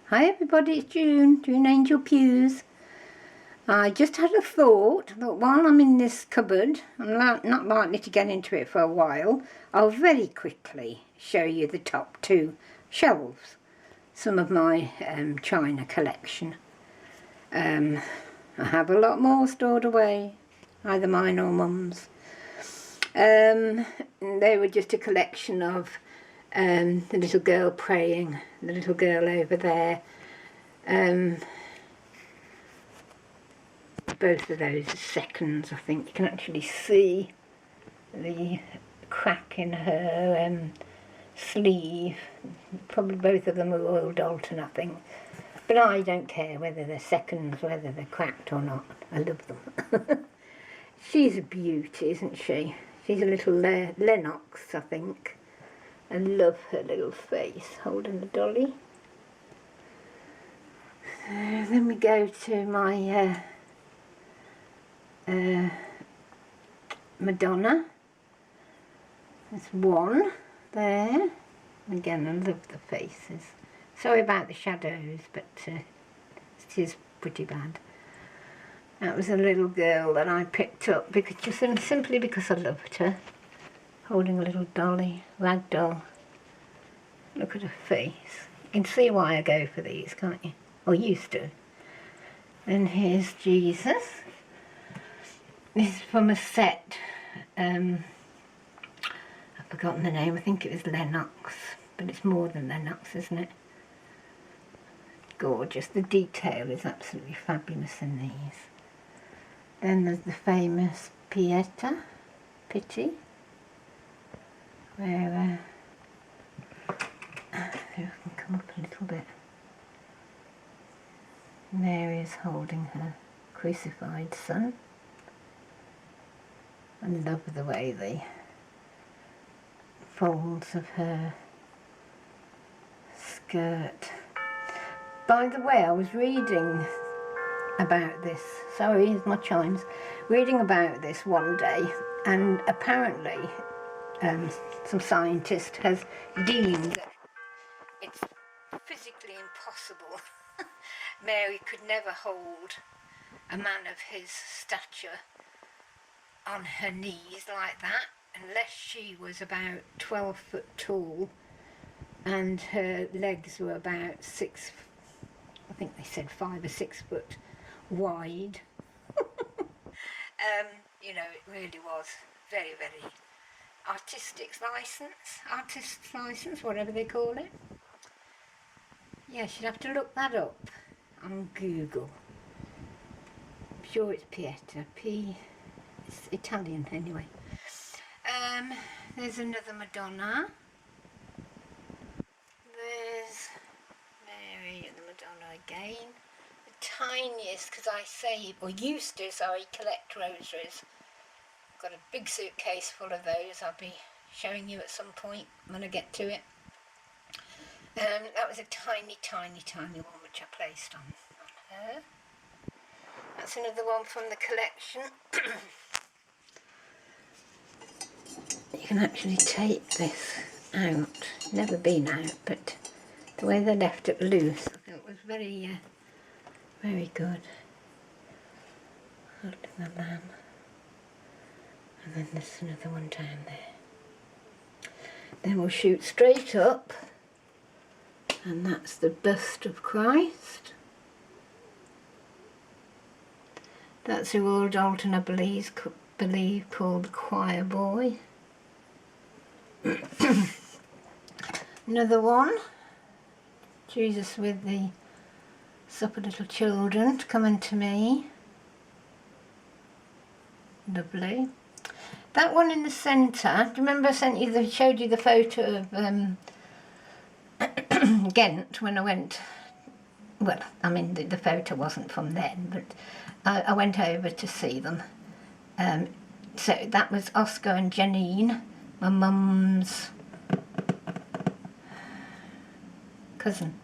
Hi everybody, it's June Angel Pews. I just had a thought that while I'm in this cupboard, I'm not likely to get into it for a while, I'll very quickly show you the top two shelves, some of my china collection. I have a lot more stored away, either mine or Mum's. They were just a collection of the little girl praying, the little girl over there. Both of those are seconds, I think. You can actually see the crack in her sleeve. Probably both of them are Royal Dalton, I think. But I don't care whether they're seconds, whether they're cracked or not. I love them. She's a beauty, isn't she? She's a little Lennox, I think. I love her little face holding the dolly. Then we go to my Madonna. There's one there. Again, I love the faces. Sorry about the shadows, but it is pretty bad. That was a little girl that I picked up because simply because I loved her. Holding a little dolly, rag doll. Look at her face. You can see why I go for these, can't you? Or used to. Then here's Jesus. This is from a set. I've forgotten the name. I think it was LENNOX, but it's more than LENNOX, isn't it? Gorgeous. The detail is absolutely fabulous in these. Then there's the famous Pity, where if I can come up a little bit. Mary is holding her crucified son. I love the way the folds of her skirt. By the way, I was reading about this, sorry, here's my chimes, reading about this one day, and apparently some scientist has deemed that it's physically impossible. Mary could never hold a man of his stature on her knees like that unless she was about 12 foot tall and her legs were about 6, I think they said 5 or 6 foot wide. You know, it really was very, very artist's license, whatever they call it. Yes, you'd have to look that up on Google. I'm sure it's Pieta. It's Italian anyway. There's another Madonna. There's Mary and the Madonna again. The tiniest, because I save, or used to, collect rosaries. Got a big suitcase full of those. I'll be showing you at some point when I get to it. That was a tiny, tiny, tiny one which I placed on her. That's another one from the collection. You can actually take this out. Never been out, but the way they left it loose, I thought was very, very good. Holding the lamb. And then there's another one down there. Then we'll shoot straight up, and that's the bust of Christ. That's a Royal Dalton, I believe called the Choir Boy. Another one, Jesus with the supper little children coming to me. Lovely. That one in the centre, do you remember I showed you the photo of Ghent when I went, well, I mean the photo wasn't from then, but I went over to see them. So that was Oscar and Janine, my mum's cousin,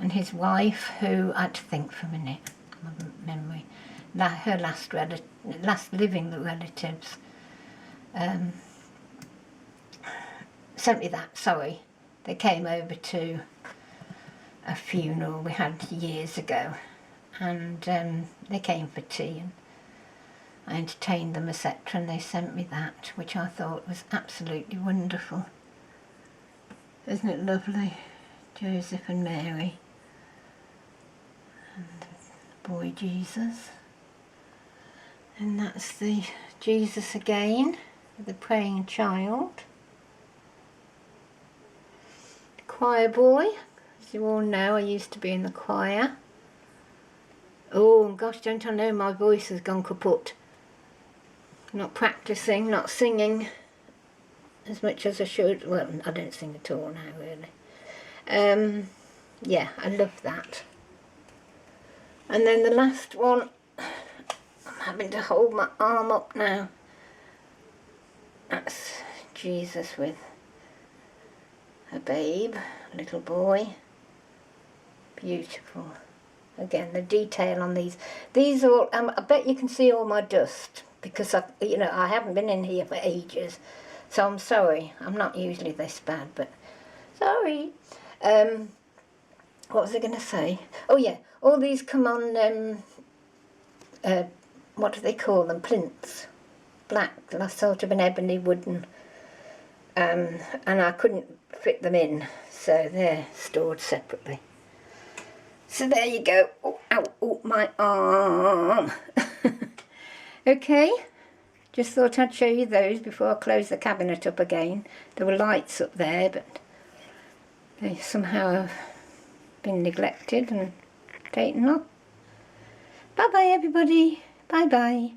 and his wife, who I had to think for a minute, my memory, her last living relatives sent me that, sorry. They came over to a funeral we had years ago, and they came for tea and I entertained them, etc., and they sent me that, which I thought was absolutely wonderful. Isn't it lovely? Joseph and Mary and the boy Jesus. And that's the Jesus again, the praying child. The choir boy, as you all know, I used to be in the choir. Oh gosh, don't I know my voice has gone kaput. Not practising, not singing as much as I should. Well, I don't sing at all now, really. Yeah, I love that. And then the last one, I'm having to hold my arm up now. That's Jesus with a babe, a little boy. Beautiful. Again, the detail on these are all, I bet you can see all my dust, because I haven't been in here for ages, so I'm sorry. I'm not usually this bad, but sorry. What was I going to say? Oh yeah, all these come on, what do they call them? Plinths. Black, sort of an ebony wooden, and I couldn't fit them in, so they're stored separately. So there you go. Oh, ow, oh, my arm. Okay, just thought I'd show you those before I close the cabinet up again. There were lights up there, but they somehow have been neglected and taken off. Bye bye everybody. Bye bye.